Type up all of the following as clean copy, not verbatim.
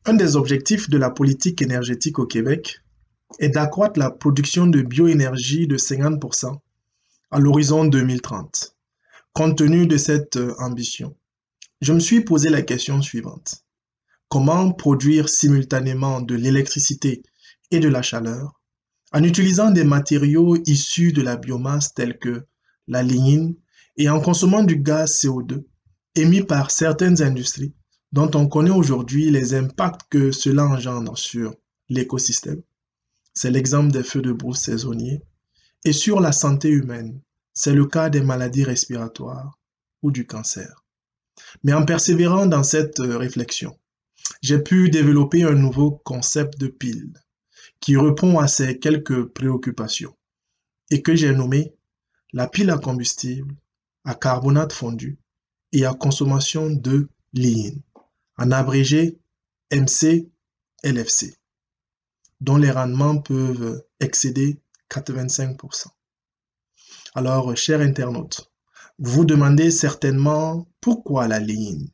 Un des objectifs de la politique énergétique au Québec est d'accroître la production de bioénergie de 50% à l'horizon 2030. Compte tenu de cette ambition, je me suis posé la question suivante. Comment produire simultanément de l'électricité et de la chaleur en utilisant des matériaux issus de la biomasse tels que la lignine et en consommant du gaz CO2 émis par certaines industries dont on connaît aujourd'hui les impacts que cela engendre sur l'écosystème. C'est l'exemple des feux de brousse saisonniers. Et sur la santé humaine, c'est le cas des maladies respiratoires ou du cancer. Mais en persévérant dans cette réflexion, j'ai pu développer un nouveau concept de pile qui répond à ces quelques préoccupations et que j'ai nommé la pile à combustible, à carbonate fondu et à consommation de ligne, en abrégé MC-LFC, dont les rendements peuvent excéder 85%. Alors, chers internautes, vous vous demandez certainement pourquoi la ligne.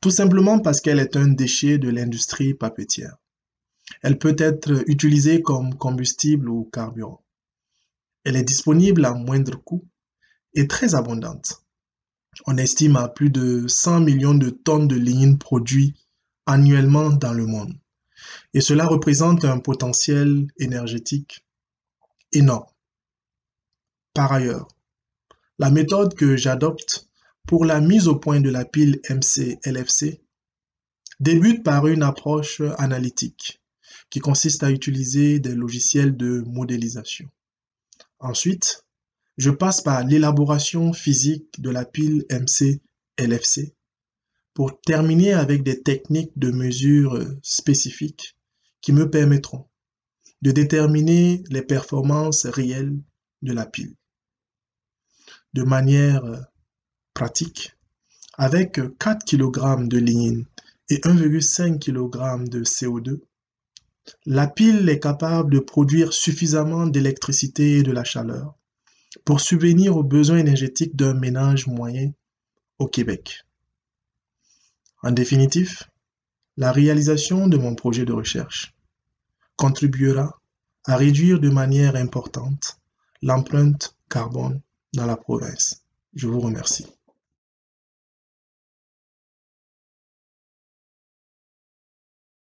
Tout simplement parce qu'elle est un déchet de l'industrie papetière. Elle peut être utilisée comme combustible ou carburant. Elle est disponible à moindre coût et très abondante. On estime à plus de 100 millions de tonnes de lignine produites annuellement dans le monde. Et cela représente un potentiel énergétique énorme. Par ailleurs, la méthode que j'adopte pour la mise au point de la pile MC-LFC débute par une approche analytique qui consiste à utiliser des logiciels de modélisation. Ensuite, je passe par l'élaboration physique de la pile MC-LFC pour terminer avec des techniques de mesure spécifiques qui me permettront de déterminer les performances réelles de la pile. De manière pratique, avec 4 kg de lignine et 1,5 kg de CO2, la pile est capable de produire suffisamment d'électricité et de la chaleur pour subvenir aux besoins énergétiques d'un ménage moyen au Québec. En définitive, la réalisation de mon projet de recherche contribuera à réduire de manière importante l'empreinte carbone dans la province. Je vous remercie.